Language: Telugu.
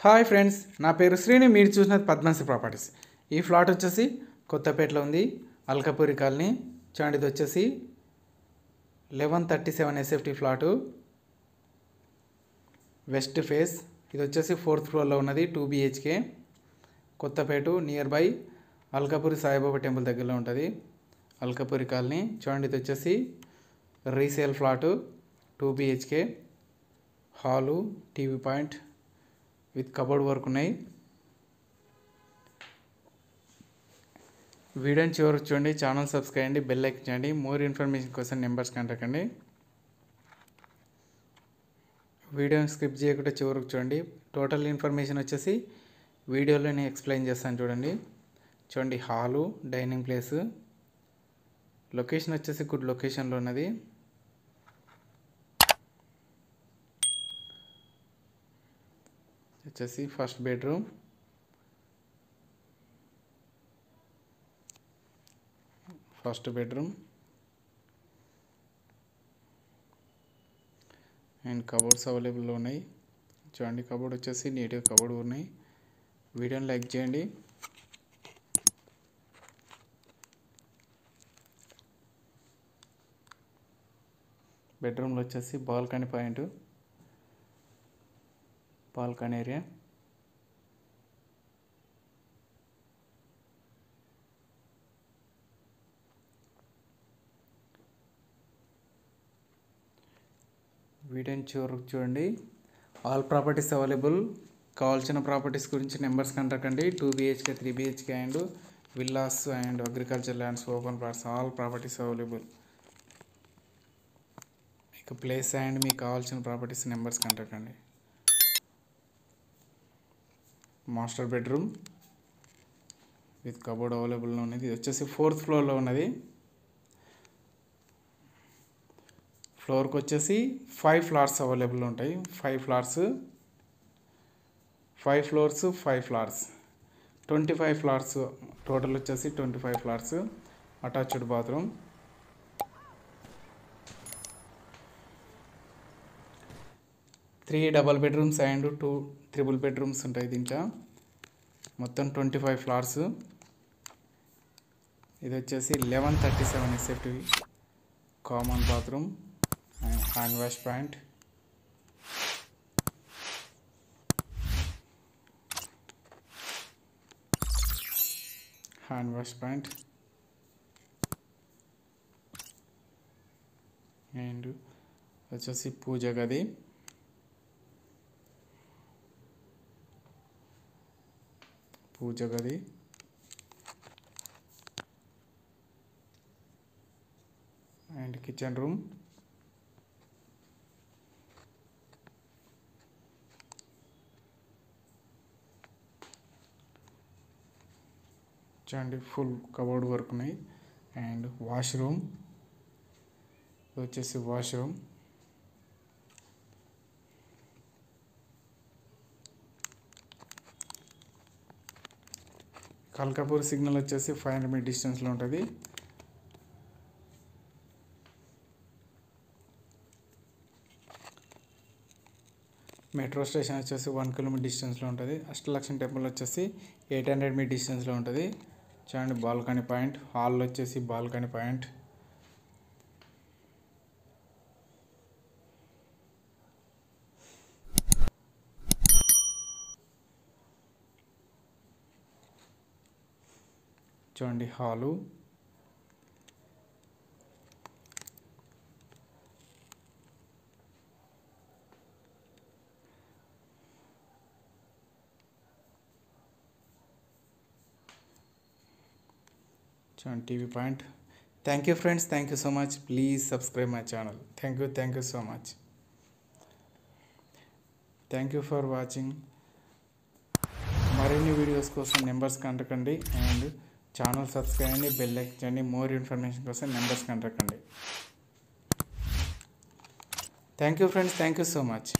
హాయ్ ఫ్రెండ్స్, నా పేరు శ్రీని. మీరు చూసినది పద్మశ్రీ ప్రాపర్టీస్. ఈ ఫ్లాట్ వచ్చేసి కొత్తపేటలో ఉంది, అల్కపూరి కాలనీ. చూడండి, ఇది వచ్చేసి 1137 ఎస్ఎఫ్టీ ఫ్లాటు, వెస్ట్ ఫేస్. ఇది వచ్చేసి 4th ఫ్లోర్లో ఉన్నది, 2 BHK. Kothapet near by Alkapuri Saibaba temple దగ్గరలో ఉంటుంది, అల్కపూరి కాలనీ. చూడండి, ఇది వచ్చేసి resale flat, 2 BHK, hall, TV point with cupboard work ఉన్నాయి. వీడియోని చివరికి చూడండి, ఛానల్ సబ్స్క్రైబ్ చేయండి, బెల్ ఐకాన్ చేయండి. మోర్ ఇన్ఫర్మేషన్ కోసం నెంబర్స్ కాంటాక్ట్ అండి. వీడియోని స్కిప్ చేయకుండా చివరికి చూడండి. టోటల్ ఇన్ఫర్మేషన్ వచ్చేసి వీడియోలో నేను ఎక్స్ప్లెయిన్ చేస్తాను. చూడండి, హాలు, డైనింగ్ ప్లేస్. లొకేషన్ వచ్చేసి గుడ్ లొకేషన్లో ఉన్నది. వచ్చేసి ఫస్ట్ బెడ్రూమ్, అండ్ కబోర్డ్స్ అవైలబుల్లో ఉన్నాయి. చూడండి, కబోర్డ్ వచ్చేసి నీట్గా కబోర్డ్ ఉన్నాయి. వీడియోని లైక్ చేయండి. బెడ్రూమ్లో వచ్చేసి బాల్కనీ పాయింట్, బాల్కనీ ఏరియా. వీడియోని చివరికి చూడండి. All properties available. కావాల్సిన ప్రాపర్టీస్ గురించి నెంబర్స్ కాంటాక్ట్ అండి. 2 BHK, 3 BHK and villas and agriculture lands, open plots, all properties available. మీకు ప్లేస్ అండ్ మీకు కావాల్సిన ప్రాపర్టీస్ నెంబర్స్ కాంటాక్ట్ అండి. మాస్టర్ బెడ్రూమ్ విత్ కబోర్డ్ అవైలబుల్లో ఉన్నది. ఇది వచ్చేసి 4th ఫ్లోర్లో ఉన్నది. ఫ్లోర్కి వచ్చేసి 5 ఫ్లాట్స్ అవైలబుల్ ఉంటాయి. 5 flats, 5 floors, 5 flats, 25 flats. Total వచ్చేసి 25 flats. Attached bathroom. Three double bedrooms and 2 triple bedrooms ఉంటాయి దీంట్లో. మొత్తం 25 ఫ్లాట్స్. ఇది వచ్చేసి 1137 SFT common bathroom and hand wash point. And వచ్చేసి పూజ గది. And kitchen room. చూడండి, ఫుల్ కబోర్డ్ వర్క్ ఉన్నాయి. అండ్ వాష్రూమ్ వచ్చేసి కల్కాపూర్ సిగ్నల్ వచ్చేసి 500 మీటర్ డిస్టెన్స్లో ఉంటుంది. మెట్రో స్టేషన్ వచ్చేసి 1 కిలోమీటర్ డిస్టెన్స్లో ఉంటుంది. అష్టలక్ష్మి టెంపుల్ వచ్చేసి 800 మీటర్ డిస్టెన్స్లో ఉంటుంది. చూడండి, బాల్కనీ పాయింట్. హాల్లో వచ్చేసి బాల్కనీ పాయింట్. చూడండి, హాలు. చూడండి, TV point. Thank you friends, thank you so much. Please subscribe my channel. Thank you so much. Thank you for watching. మరిన్ని వీడియోస్ కోసం నెంబర్స్ కాంటాక్ట్ అండి. అండ్ ఛానల్ సబ్స్క్రైబ్ అండి, బెల్ ఐకాన్ చేయండి. మోర్ ఇన్ఫర్మేషన్ కోసం నెంబర్స్ కాంటాక్ట్ అండి. Thank you friends, thank you so much.